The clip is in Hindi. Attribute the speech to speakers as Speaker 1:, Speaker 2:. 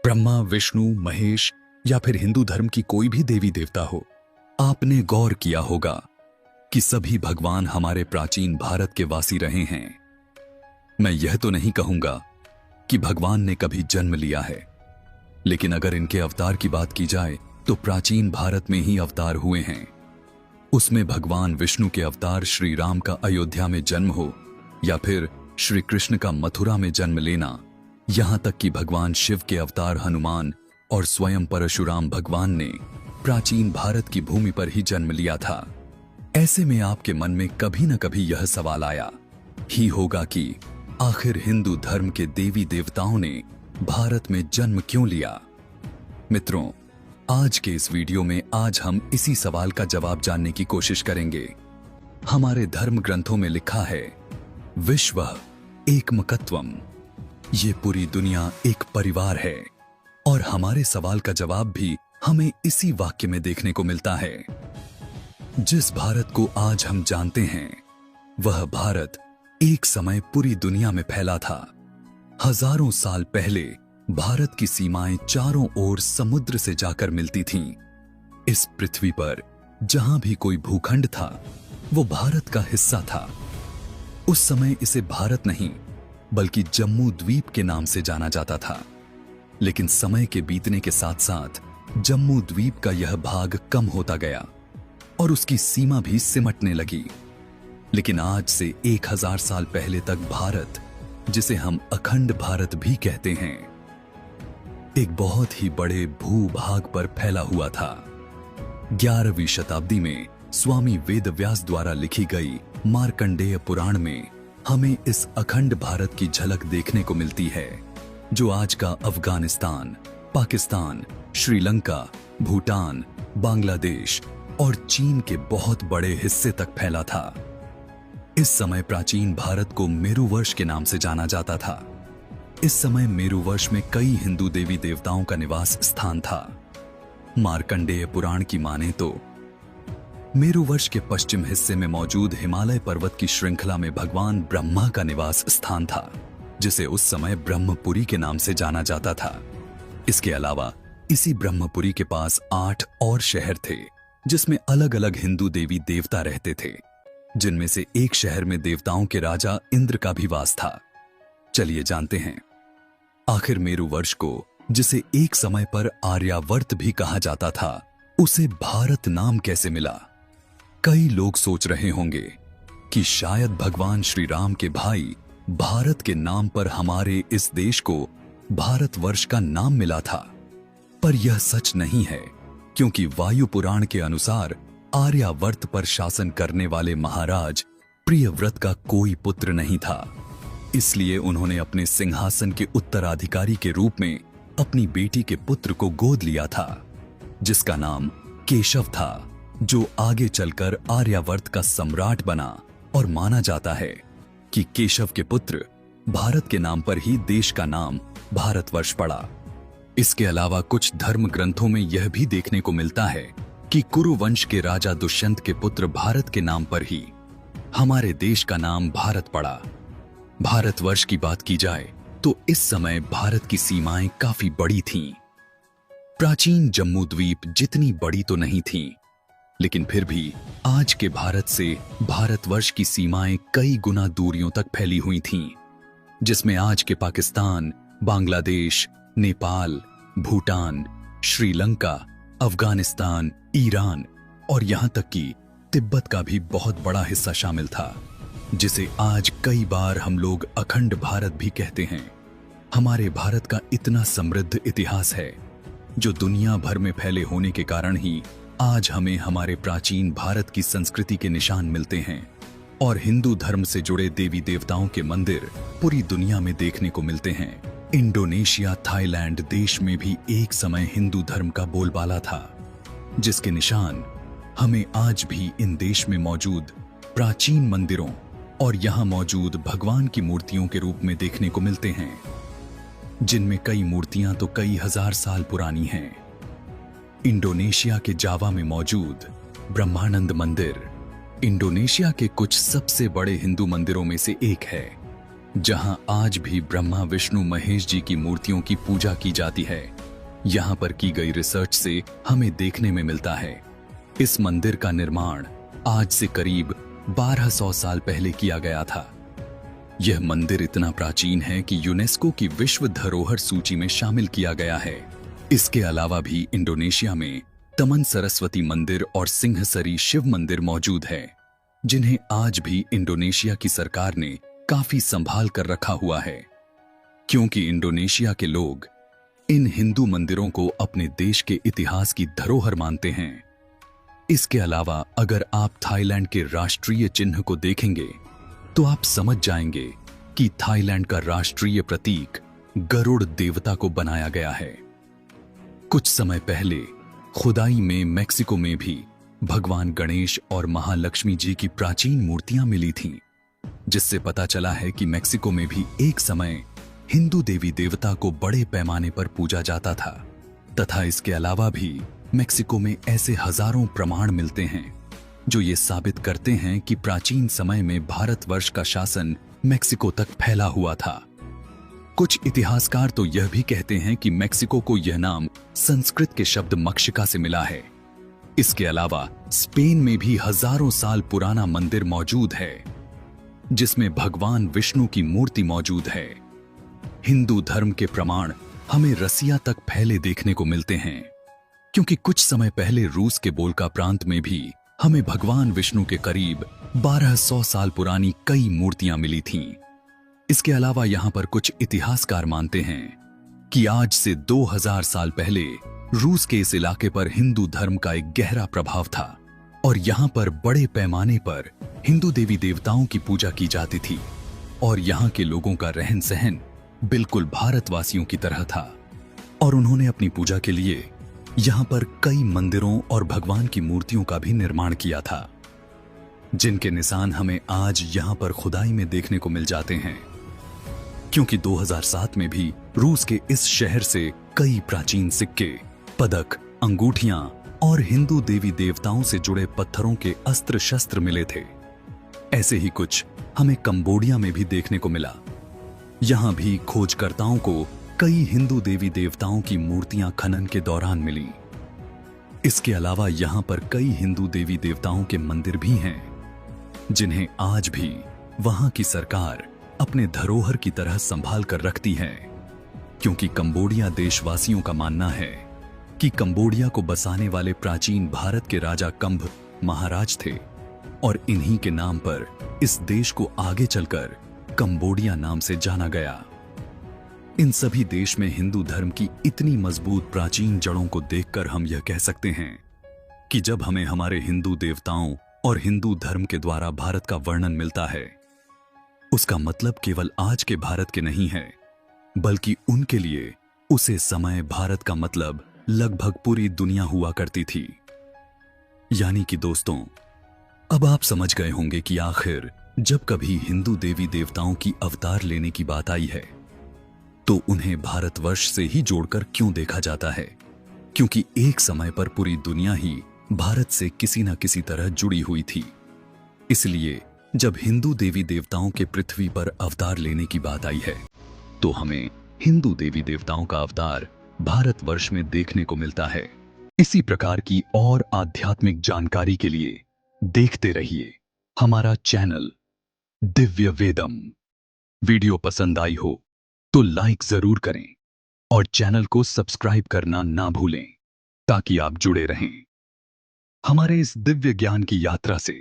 Speaker 1: ब्रह्मा, विष्णु, महेश या फिर हिंदू धर्म की कोई भी देवी देवता हो, आपने गौर किया होगा कि सभी भगवान हमारे प्राचीन भारत के वासी रहे हैं। मैं यह तो नहीं कहूंगा कि भगवान ने कभी जन्म लिया है, लेकिन अगर इनके अवतार की बात की जाए तो प्राचीन भारत में ही अवतार हुए हैं। उसमें भगवान विष्णु के अवतार श्री राम का अयोध्या में जन्म हो या फिर श्री कृष्ण का मथुरा में जन्म लेना, यहां तक कि भगवान शिव के अवतार हनुमान और स्वयं परशुराम भगवान ने प्राचीन भारत की भूमि पर ही जन्म लिया था। ऐसे में आपके मन में कभी न कभी यह सवाल आया ही होगा कि आखिर हिंदू धर्म के देवी देवताओं ने भारत में जन्म क्यों लिया। मित्रों, आज के इस वीडियो में आज हम इसी सवाल का जवाब जानने की कोशिश करेंगे। हमारे धर्म ग्रंथों में लिखा है, विश्वः एकमकत्वम्, ये पूरी दुनिया एक परिवार है। और हमारे सवाल का जवाब भी हमें इसी वाक्य में देखने को मिलता है। जिस भारत को आज हम जानते हैं, वह भारत एक समय पूरी दुनिया में फैला था। हजारों साल पहले भारत की सीमाएं चारों ओर समुद्र से जाकर मिलती थीं। इस पृथ्वी पर जहां भी कोई भूखंड था, वो भारत का हिस्सा था। उस समय इसे भारत नहीं बल्कि जम्मू द्वीप के नाम से जाना जाता था। लेकिन समय के बीतने के साथ साथ जम्मू द्वीप का यह भाग कम होता गया और उसकी सीमा भी सिमटने लगी। लेकिन आज से 1000 साल पहले तक भारत, जिसे हम अखंड भारत भी कहते हैं, एक बहुत ही बड़े भूभाग पर फैला हुआ था। 11वीं शताब्दी में स्वामी वेदव्यास द्वारा लिखी गई मार्कंडेय पुराण में हमें इस अखंड भारत की झलक देखने को मिलती है, जो आज का अफगानिस्तान, पाकिस्तान, श्रीलंका, भूटान, बांग्लादेश और चीन के बहुत बड़े हिस्से तक फैला था। इस समय प्राचीन भारत को मेरुवर्ष के नाम से जाना जाता था। इस समय मेरुवर्ष में कई हिंदू देवी देवताओं का निवास स्थान था। मार्कंडेय पुराण की माने तो मेरुवर्ष के पश्चिम हिस्से में मौजूद हिमालय पर्वत की श्रृंखला में भगवान ब्रह्मा का निवास स्थान था, जिसे उस समय ब्रह्मपुरी के नाम से जाना जाता था। इसके अलावा इसी ब्रह्मपुरी के पास 8 और शहर थे, जिसमें अलग अलग हिंदू देवी देवता रहते थे, जिनमें से एक शहर में देवताओं के राजा इंद्र का भी वास था। चलिए जानते हैं, आखिर मेरुवर्ष को, जिसे एक समय पर आर्यावर्त भी कहा जाता था, उसे भारत नाम कैसे मिला। कई लोग सोच रहे होंगे कि शायद भगवान श्री राम के भाई भारत के नाम पर हमारे इस देश को भारतवर्ष का नाम मिला था, पर यह सच नहीं है, क्योंकि वायु पुराण के अनुसार आर्यावर्त पर शासन करने वाले महाराज प्रियव्रत का कोई पुत्र नहीं था। इसलिए उन्होंने अपने सिंहासन के उत्तराधिकारी के रूप में अपनी बेटी के पुत्र को गोद लिया था, जिसका नाम केशव था, जो आगे चलकर आर्यावर्त का सम्राट बना। और माना जाता है कि केशव के पुत्र भारत के नाम पर ही देश का नाम भारतवर्ष पड़ा। इसके अलावा कुछ धर्म ग्रंथों में यह भी देखने को मिलता है कि कुरुवंश के राजा दुष्यंत के पुत्र भारत के नाम पर ही हमारे देश का नाम भारत पड़ा। भारतवर्ष की बात की जाए तो इस समय भारत की सीमाएं काफी बड़ी थीं। प्राचीन जम्मू द्वीप जितनी बड़ी तो नहीं थी, लेकिन फिर भी आज के भारत से भारतवर्ष की सीमाएं कई गुना दूरियों तक फैली हुई थीं, जिसमें आज के पाकिस्तान, बांग्लादेश, नेपाल, भूटान, श्रीलंका, अफगानिस्तान, ईरान और यहां तक कि तिब्बत का भी बहुत बड़ा हिस्सा शामिल था, जिसे आज कई बार हम लोग अखंड भारत भी कहते हैं। हमारे भारत का इतना समृद्ध इतिहास है, जो दुनिया भर में फैले होने के कारण ही आज हमें हमारे प्राचीन भारत की संस्कृति के निशान मिलते हैं। और हिंदू धर्म से जुड़े देवी देवताओं के मंदिर पूरी दुनिया में देखने को मिलते हैं। इंडोनेशिया, थाईलैंड देश में भी एक समय हिंदू धर्म का बोलबाला था, जिसके निशान हमें आज भी इन देश में मौजूद प्राचीन मंदिरों और यहाँ मौजूद भगवान की मूर्तियों के रूप में देखने को मिलते हैं, जिनमें कई मूर्तियां तो कई हजार साल पुरानी हैं। इंडोनेशिया के जावा में मौजूद ब्रह्मानंद मंदिर इंडोनेशिया के कुछ सबसे बड़े हिंदू मंदिरों में से एक है, जहां आज भी ब्रह्मा, विष्णु, महेश जी की मूर्तियों की पूजा की जाती है। यहाँ पर की गई रिसर्च से हमें देखने में मिलता है इस मंदिर का निर्माण आज से करीब 1200 साल पहले किया गया था। यह मंदिर इतना प्राचीन है कि यूनेस्को की विश्व धरोहर सूची में शामिल किया गया है। इसके अलावा भी इंडोनेशिया में तमन सरस्वती मंदिर और सिंहसरी शिव मंदिर मौजूद है, जिन्हें आज भी इंडोनेशिया की सरकार ने काफी संभाल कर रखा हुआ है, क्योंकि इंडोनेशिया के लोग इन हिंदू मंदिरों को अपने देश के इतिहास की धरोहर मानते हैं। इसके अलावा अगर आप थाईलैंड के राष्ट्रीय चिन्ह को देखेंगे तो आप समझ जाएंगे कि थाईलैंड का राष्ट्रीय प्रतीक गरुड़ देवता को बनाया गया है। कुछ समय पहले खुदाई में मेक्सिको में भी भगवान गणेश और महालक्ष्मी जी की प्राचीन मूर्तियां मिली थीं, जिससे पता चला है कि मेक्सिको में भी एक समय हिंदू देवी देवता को बड़े पैमाने पर पूजा जाता था तथा इसके अलावा भी मेक्सिको में ऐसे हजारों प्रमाण मिलते हैं जो ये साबित करते हैं कि प्राचीन समय में भारतवर्ष का शासन मेक्सिको तक फैला हुआ था। कुछ इतिहासकार तो यह भी कहते हैं कि मेक्सिको को यह नाम संस्कृत के शब्द मक्षिका से मिला है। इसके अलावा स्पेन में भी हजारों साल पुराना मंदिर मौजूद है, जिसमें भगवान विष्णु की मूर्ति मौजूद है। हिंदू धर्म के प्रमाण हमें रसिया तक फैले देखने को मिलते हैं, क्योंकि कुछ समय पहले रूस के बोल्का प्रांत में भी हमें भगवान विष्णु के करीब 1200 साल पुरानी कई मूर्तियां मिली थीं। इसके अलावा यहां पर कुछ इतिहासकार मानते हैं कि आज से 2000 साल पहले रूस के इस इलाके पर हिंदू धर्म का एक गहरा प्रभाव था और यहां पर बड़े पैमाने पर हिंदू देवी देवताओं की पूजा की जाती थी और यहां के लोगों का रहन सहन बिल्कुल भारतवासियों की तरह था और उन्होंने अपनी पूजा के लिए यहां पर कई मंदिरों और भगवान की मूर्तियों का भी निर्माण किया था, जिनके निशान हमें आज यहां पर खुदाई में देखने को मिल जाते हैं। क्योंकि 2007 में भी रूस के इस शहर से कई प्राचीन सिक्के, पदक, अंगूठियां और हिंदू देवी देवताओं से जुड़े पत्थरों के अस्त्र शस्त्र मिले थे। ऐसे ही कुछ हमें कंबोडिया में भी देखने को मिला। यहां भी खोजकर्ताओं को कई हिंदू देवी देवताओं की मूर्तियां खनन के दौरान मिली। इसके अलावा यहां पर कई हिंदू देवी देवताओं के मंदिर भी हैं, जिन्हें आज भी वहां की सरकार अपने धरोहर की तरह संभाल कर रखती है, क्योंकि कंबोडिया देशवासियों का मानना है कि कंबोडिया को बसाने वाले प्राचीन भारत के राजा कंभ महाराज थे और इन्हीं के नाम पर इस देश को आगे चलकर कंबोडिया नाम से जाना गया। इन सभी देश में हिंदू धर्म की इतनी मजबूत प्राचीन जड़ों को देखकर हम यह कह सकते हैं कि जब हमें हमारे हिंदू देवताओं और हिंदू धर्म के द्वारा भारत का वर्णन मिलता है, उसका मतलब केवल आज के भारत के नहीं है, बल्कि उनके लिए उसे समय भारत का मतलब लगभग पूरी दुनिया हुआ करती थी। यानी कि दोस्तों, अब आप समझ गए होंगे कि आखिर जब कभी हिंदू देवी देवताओं की अवतार लेने की बात आई है तो उन्हें भारतवर्ष से ही जोड़कर क्यों देखा जाता है, क्योंकि एक समय पर पूरी दुनिया ही भारत से किसी न किसी तरह जुड़ी हुई थी। इसलिए जब हिंदू देवी देवताओं के पृथ्वी पर अवतार लेने की बात आई है तो हमें हिंदू देवी देवताओं का अवतार भारतवर्ष में देखने को मिलता है। इसी प्रकार की और आध्यात्मिक जानकारी के लिए देखते रहिए हमारा चैनल दिव्य वेदम। वीडियो पसंद आई हो तो लाइक जरूर करें और चैनल को सब्सक्राइब करना ना भूलें ताकि आप जुड़े रहें हमारे इस दिव्य ज्ञान की यात्रा से।